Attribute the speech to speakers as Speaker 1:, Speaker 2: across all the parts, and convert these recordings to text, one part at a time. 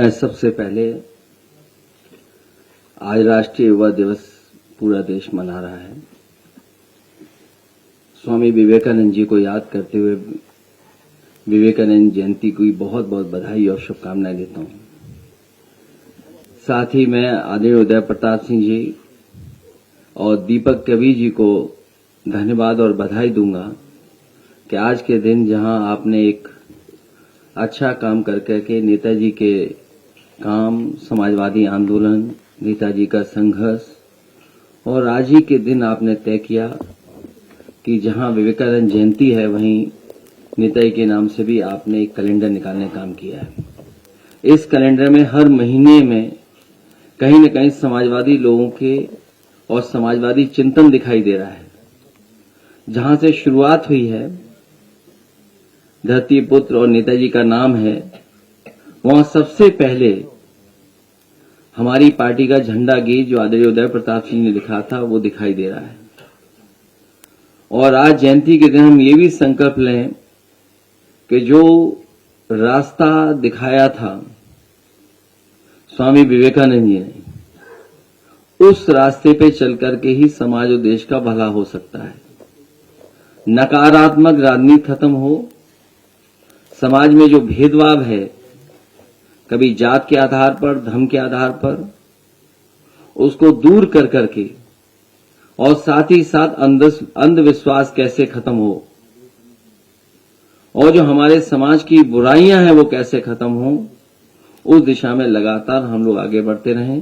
Speaker 1: मैं सबसे पहले आज राष्ट्रीय युवा दिवस पूरा देश मना रहा है। स्वामी विवेकानंद जी को याद करते हुए विवेकानंद जयंती की बहुत बहुत बधाई और शुभकामनाएं देता हूं। साथ ही मैं आदरणीय उदय प्रताप सिंह जी और दीपक कवि जी को धन्यवाद और बधाई दूंगा कि आज के दिन जहां आपने एक अच्छा काम करके नेताजी के काम, समाजवादी आंदोलन, नेताजी का संघर्ष और आज ही के दिन आपने तय किया कि जहां विवेकानंद जयंती है वहीं नेताजी के नाम से भी आपने एक कैलेंडर निकालने का काम किया है। इस कैलेंडर में हर महीने में कहीं न कहीं समाजवादी लोगों के और समाजवादी चिंतन दिखाई दे रहा है। जहां से शुरुआत हुई है, धरती पुत्र और नेताजी का नाम है, वहां सबसे पहले हमारी पार्टी का झंडा गीत जो आदरणीय उदय प्रताप सिंह ने लिखा था वो दिखाई दे रहा है। और आज जयंती के दिन हम ये भी संकल्प लें कि जो रास्ता दिखाया था स्वामी विवेकानंद जी ने, उस रास्ते पे चल करके ही समाज और देश का भला हो सकता है। नकारात्मक राजनीति खत्म हो, समाज में जो भेदभाव है, कभी जात के आधार पर, धर्म के आधार पर, उसको दूर कर करके और साथ ही साथ अंधविश्वास कैसे खत्म हो और जो हमारे समाज की बुराइयां हैं वो कैसे खत्म हो, उस दिशा में लगातार हम लोग आगे बढ़ते रहें,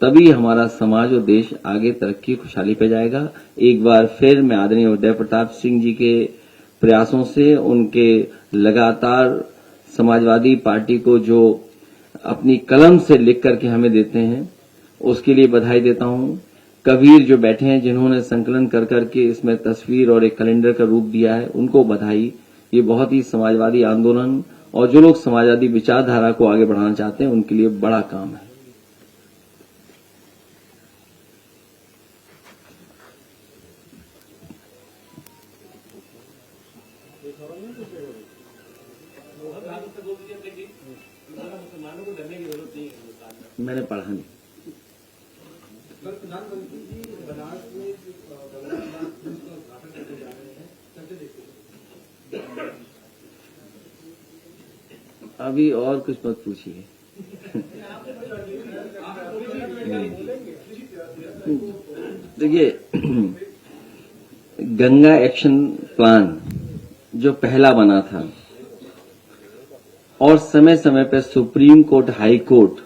Speaker 1: तभी हमारा समाज और देश आगे तरक्की खुशहाली पे जाएगा। एक बार फिर मैं आदरणीय उदय प्रताप सिंह जी के प्रयासों से, उनके लगातार समाजवादी पार्टी को जो अपनी कलम से लिख करके हमें देते हैं, उसके लिए बधाई देता हूं। कबीर जो बैठे हैं, जिन्होंने संकलन कर करके इसमें तस्वीर और एक कैलेंडर का रूप दिया है, उनको बधाई। ये बहुत ही समाजवादी आंदोलन और जो लोग समाजवादी विचारधारा को आगे बढ़ाना चाहते हैं उनके लिए बड़ा काम है। मैंने पढ़ा नहीं। अभी और कुछ मत पूछिए। देखिए, गंगा एक्शन प्लान जो पहला बना था और समय समय पर सुप्रीम कोर्ट, हाई कोर्ट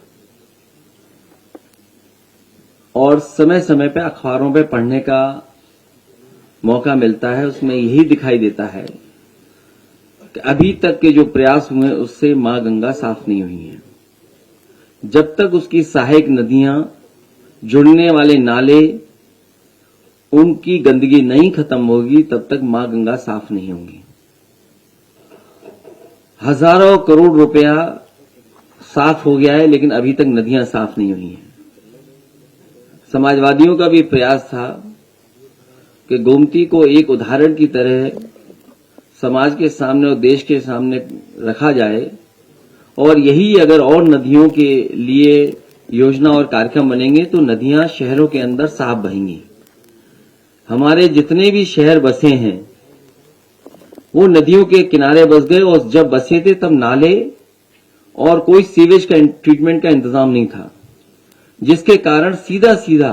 Speaker 1: और समय समय पर अखबारों पे पढ़ने का मौका मिलता है, उसमें यही दिखाई देता है कि अभी तक के जो प्रयास हुए उससे मां गंगा साफ नहीं हुई है। जब तक उसकी सहायक नदियां, जुड़ने वाले नाले, उनकी गंदगी नहीं खत्म होगी, तब तक मां गंगा साफ नहीं होंगी। हजारों करोड़ रुपया साफ हो गया है, लेकिन अभी तक नदियां साफ नहीं हुई हैं। समाजवादियों का भी प्रयास था कि गोमती को एक उदाहरण की तरह समाज के सामने और देश के सामने रखा जाए, और यही अगर और नदियों के लिए योजना और कार्यक्रम बनेंगे तो नदियां शहरों के अंदर साफ बहेंगी। हमारे जितने भी शहर बसे हैं वो नदियों के किनारे बस गए, और जब बसे थे तब नाले और कोई सीवेज का ट्रीटमेंट का इंतजाम नहीं था, जिसके कारण सीधा सीधा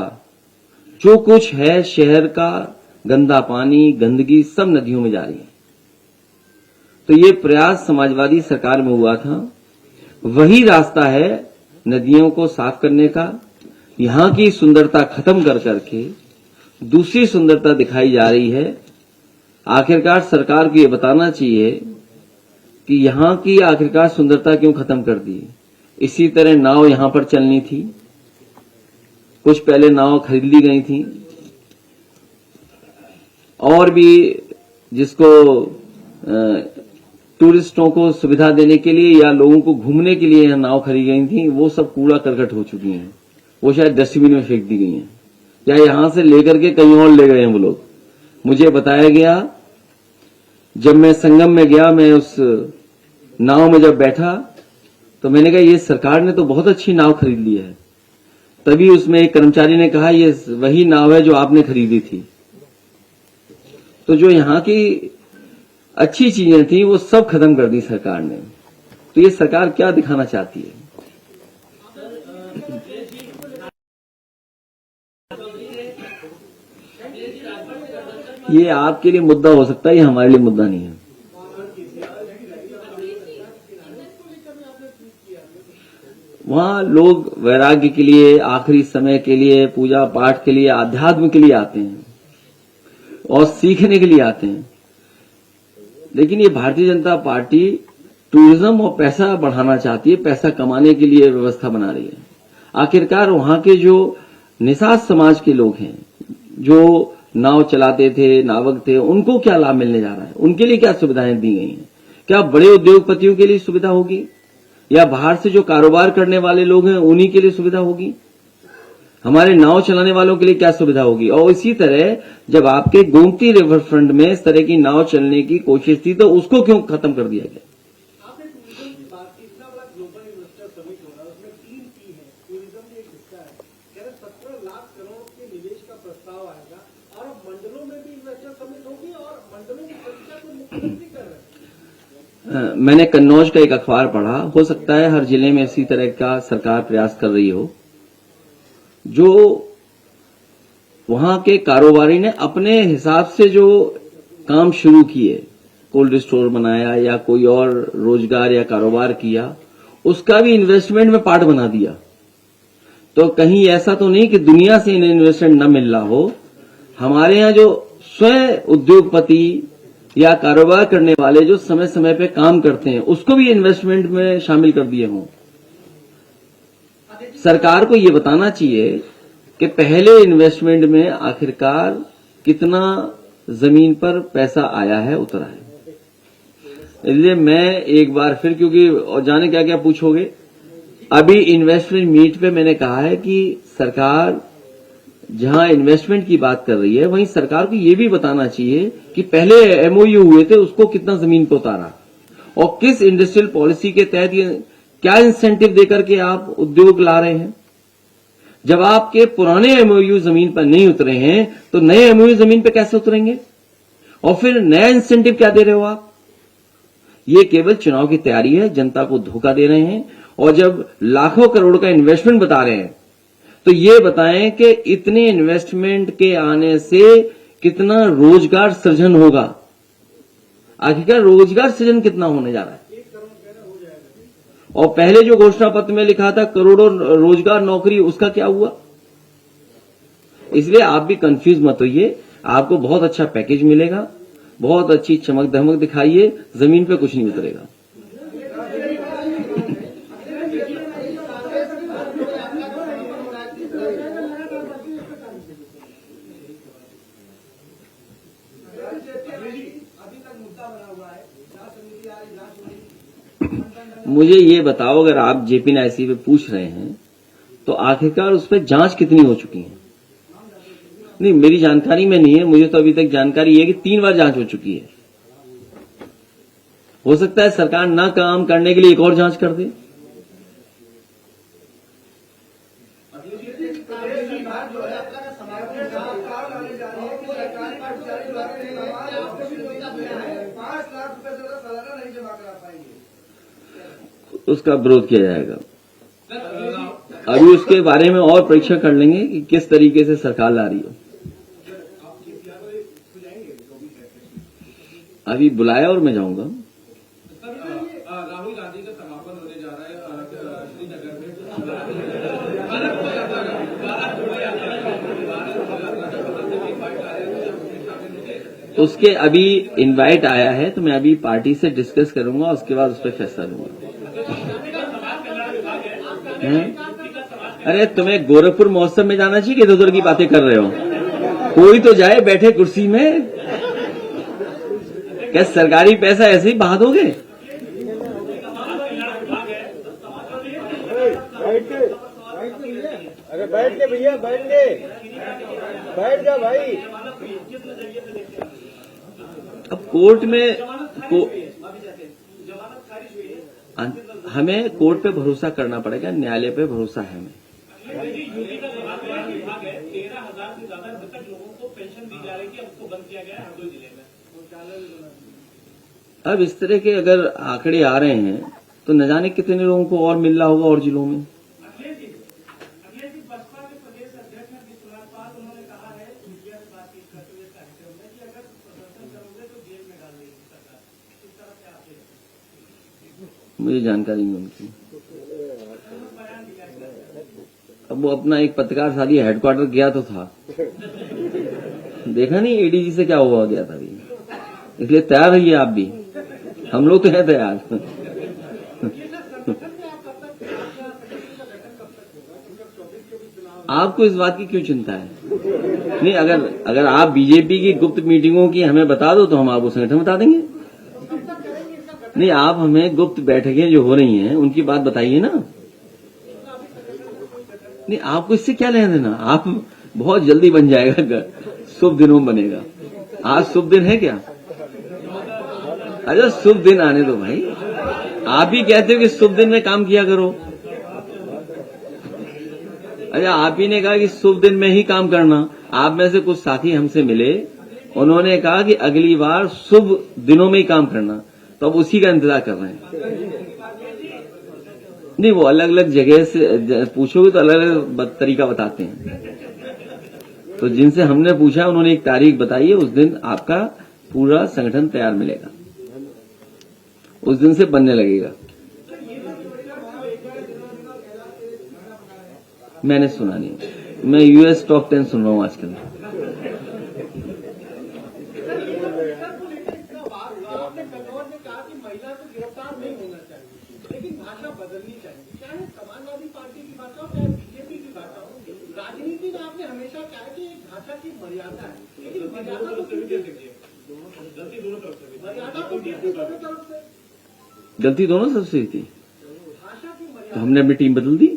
Speaker 1: जो कुछ है शहर का गंदा पानी, गंदगी सब नदियों में जा रही है। तो ये प्रयास समाजवादी सरकार में हुआ था, वही रास्ता है नदियों को साफ करने का। यहां की सुंदरता खत्म कर करके दूसरी सुंदरता दिखाई जा रही है। आखिरकार सरकार को ये बताना चाहिए कि यहां की आखिरकार सुंदरता क्यों खत्म कर दी। इसी तरह नाव यहां पर चलनी थी, कुछ पहले नाव खरीद ली गई थी, और भी जिसको टूरिस्टों को सुविधा देने के लिए या लोगों को घूमने के लिए नाव खरीदी गई थी, वो सब कूड़ा करकट हो चुकी हैं। वो शायद डस्टबिन में फेंक दी गई हैं, या यहां से लेकर के कहीं और ले गए हैं वो लोग। मुझे बताया गया, जब मैं संगम में गया, मैं उस नाव में जब बैठा तो मैंने कहा ये सरकार ने तो बहुत अच्छी नाव खरीद ली है। तभी उसमें एक कर्मचारी ने कहा ये वही नाव है जो आपने खरीदी थी। तो जो यहां की अच्छी चीजें थी वो सब खत्म कर दी सरकार ने। तो ये सरकार क्या दिखाना चाहती है? ये आपके लिए मुद्दा हो सकता है, ये हमारे लिए मुद्दा नहीं है। वहां लोग वैराग्य के लिए, आखिरी समय के लिए, पूजा पाठ के लिए, आध्यात्म के लिए आते हैं और सीखने के लिए आते हैं। लेकिन ये भारतीय जनता पार्टी टूरिज्म और पैसा बढ़ाना चाहती है, पैसा कमाने के लिए व्यवस्था बना रही है। आखिरकार वहां के जो निषाद समाज के लोग हैं, जो नाव चलाते थे, नावक थे, उनको क्या लाभ मिलने जा रहा है? उनके लिए क्या सुविधाएं दी गई हैं? क्या बड़े उद्योगपतियों के लिए सुविधा होगी या बाहर से जो कारोबार करने वाले लोग हैं उन्हीं के लिए सुविधा होगी? हमारे नाव चलाने वालों के लिए क्या सुविधा होगी? और इसी तरह जब आपके गोमती रिवर फ्रंट में इस तरह की नाव चलने की कोशिश थी तो उसको क्यों खत्म कर दिया गया?
Speaker 2: आपने टूरिज्म की बात की, इतना बड़ा ग्लोबल इन्वेस्टर समिट हो रहा है, उसमें 3 P है, टूरिज्म भी एक हिस्सा है। कह रहे 17 लाख करोड़ के निवेश का प्रस्ताव आएगा और अब मंडलों में भी इन्वेस्टर समिट होगी और मंडलों की संख्या को मुख्यमंत्री कर रहे हैं।
Speaker 1: मैंने कन्नौज का एक अखबार पढ़ा, हो सकता है हर जिले में इसी तरह का सरकार प्रयास कर रही हो। जो वहां के कारोबारी ने अपने हिसाब से जो काम शुरू किए, कोल्ड स्टोर बनाया या कोई और रोजगार या कारोबार किया, उसका भी इन्वेस्टमेंट में पार्ट बना दिया। तो कहीं ऐसा तो नहीं कि दुनिया से इन्हें इन्वेस्टमेंट न मिल रहा हो। हमारे यहां जो स्वयं उद्योगपति या कारोबार करने वाले जो समय समय पे काम करते हैं उसको भी इन्वेस्टमेंट में शामिल कर दिए हों। सरकार को ये बताना चाहिए कि पहले इन्वेस्टमेंट में आखिरकार कितना जमीन पर पैसा आया है, उतरा है। इसलिए मैं एक बार फिर, क्योंकि और जाने क्या क्या पूछोगे, अभी इन्वेस्टमेंट मीट पे मैंने कहा है कि सरकार जहां इन्वेस्टमेंट की बात कर रही है वहीं सरकार को यह भी बताना चाहिए कि पहले एमओयू हुए थे उसको कितना जमीन पर उतारा और किस इंडस्ट्रियल पॉलिसी के तहत क्या इंसेंटिव देकर के आप उद्योग ला रहे हैं। जब आपके पुराने एमओयू जमीन पर नहीं उतरे हैं तो नए एमओयू जमीन पर कैसे उतरेंगे? और फिर नया इंसेंटिव क्या दे रहे हो आप? ये केवल चुनाव की तैयारी है, जनता को धोखा दे रहे हैं। और जब लाखों करोड़ का इन्वेस्टमेंट बता रहे हैं तो ये बताएं कि इतने इन्वेस्टमेंट के आने से कितना रोजगार सृजन होगा। आखिरकार रोजगार सृजन कितना होने जा रहा है? और पहले जो घोषणा पत्र में लिखा था करोड़ों रोजगार नौकरी, उसका क्या हुआ? इसलिए आप भी कंफ्यूज मत होइए, आपको बहुत अच्छा पैकेज मिलेगा, बहुत अच्छी चमक धमक दिखाइए, जमीन पे कुछ नहीं उतरेगा। मुझे ये बताओ, अगर आप जेपी नायसी पे पूछ रहे हैं तो आखिरकार उस पर जांच कितनी हो चुकी है? नहीं, मेरी जानकारी में नहीं है, मुझे तो अभी तक जानकारी है कि 3 बार जांच हो चुकी है। हो सकता है सरकार ना काम करने के लिए एक और जांच कर दे। उसका विरोध किया जाएगा। अभी उसके बारे में और परीक्षण कर लेंगे कि किस तरीके से सरकार ला रही हो। अभी बुलाया और मैं जाऊंगा।
Speaker 3: राहुल गांधी का समापन होने जा रहा है श्रीनगर में।
Speaker 1: उसके अभी इनवाइट आया है तो मैं अभी पार्टी से डिस्कस करूंगा, उसके बाद उस पर फैसला लूंगा। अरे तुम्हें गोरखपुर महोत्सव में जाना चाहिए कि इधर उधर की बातें कर रहे हो? कोई तो जाए बैठे कुर्सी में। क्या सरकारी पैसा ऐसे ही बहा दोगे?
Speaker 2: अरे बैठ के भैया, बैठ जा भाई।
Speaker 1: अब कोर्ट में हमें कोर्ट पे भरोसा करना पड़ेगा, न्यायालय पे भरोसा है हमें।
Speaker 2: यूपी का समाज विभाग है, 13,000 से ज्यादा मृतक लोगों को पेंशन दी जा रही थी, अब उसको बंद किया गया है हरदोई जिले में।
Speaker 1: अब इस तरह के अगर आंकड़े आ रहे हैं तो न जाने कितने लोगों को और मिल रहा होगा और जिलों में।
Speaker 2: अखिलेश जी बसपा के प्रदेश अध्यक्ष हैं विश्वनाथ पाल, उन्होंने कहा है मीडिया से बातचीत करते हुए कार्यक्रम में कि अगर प्रदर्शन करोगे तो जेल में डाल देगी सरकार। इस तरह से आप
Speaker 1: मुझे जानकारी नहीं उनकी। अब वो अपना एक पत्रकार साथी हेडक्वार्टर गया तो था, देखा नहीं एडीजी से क्या हुआ गया था अभी, इसलिए तैयार रहिए आप भी, हम लोग तो हैं तैयार। आपको इस बात की क्यों चिंता है? नहीं, अगर आप बीजेपी की गुप्त मीटिंगों की हमें बता दो तो हम आपको संगठन बता देंगे। नहीं, आप हमें गुप्त बैठकें जो हो रही हैं उनकी बात बताइए ना। नहीं, आपको इससे क्या लेना देना? आप बहुत जल्दी बन जाएगा, शुभ दिनों में बनेगा। आज शुभ दिन है क्या? अच्छा, शुभ दिन आने दो भाई, आप ही कहते हो कि शुभ दिन में काम किया करो। अच्छा, आप ही ने कहा कि शुभ दिन में ही काम करना। आप में से कुछ साथी हमसे मिले, उन्होंने कहा कि अगली बार शुभ दिनों में ही काम करना, तो अब उसी का इंतजार कर रहे हैं। नहीं, वो अलग अलग जगह से पूछोगे तो अलग अलग तरीका बताते हैं। तो जिनसे हमने पूछा उन्होंने एक तारीख बताई है, उस दिन आपका पूरा संगठन तैयार मिलेगा, उस दिन से बनने लगेगा। मैंने सुना नहीं, मैं यूएस टॉप 10 सुन रहा हूं आजकल।
Speaker 2: आपने कन्नौज में कहा कि महिला को गिरफ्तार नहीं होना चाहिए, लेकिन भाषा बदलनी चाहिए, चाहे समाजवादी पार्टी की भाषा हो चाहे बीजेपी की भाषा हो। राजनीति में आपने हमेशा कहा कि एक भाषा की मर्यादा है, लेकिन मर्यादा तो
Speaker 1: गलती दोनों तरफ से थी,
Speaker 2: भाषा की
Speaker 1: तो हमने अपनी टीम बदल दी।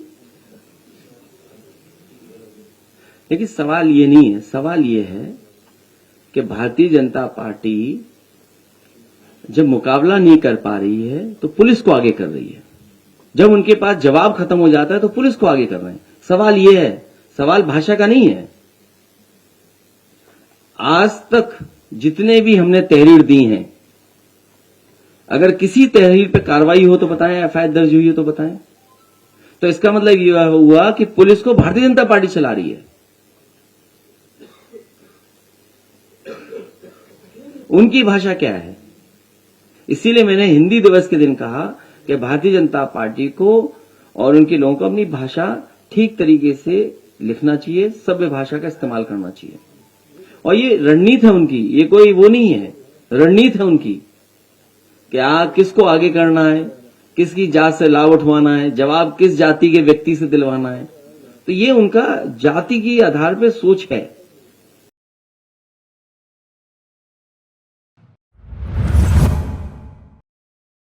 Speaker 1: लेकिन सवाल ये नहीं है, सवाल ये है कि भारतीय जनता पार्टी जब मुकाबला नहीं कर पा रही है तो पुलिस को आगे कर रही है, जब उनके पास जवाब खत्म हो जाता है तो पुलिस को आगे कर रहे हैं। सवाल ये है, सवाल भाषा का नहीं है। आज तक जितने भी हमने तहरीर दी हैं, अगर किसी तहरीर पे कार्रवाई हो तो बताएं, एफआईआर दर्ज हुई हो तो बताएं। तो इसका मतलब यह हुआ कि पुलिस को भारतीय जनता पार्टी चला रही है। उनकी भाषा क्या है? इसीलिए मैंने हिंदी दिवस के दिन कहा कि भारतीय जनता पार्टी को और उनके लोगों को अपनी भाषा ठीक तरीके से लिखना चाहिए, सभ्य भाषा का इस्तेमाल करना चाहिए। और ये रणनीति है उनकी, ये कोई वो नहीं है, रणनीति है उनकी कि किसको आगे करना है, किसकी जात से लाभ उठवाना है, जवाब किस जाति के व्यक्ति से दिलवाना है। तो ये उनका जाति के आधार पर सोच है।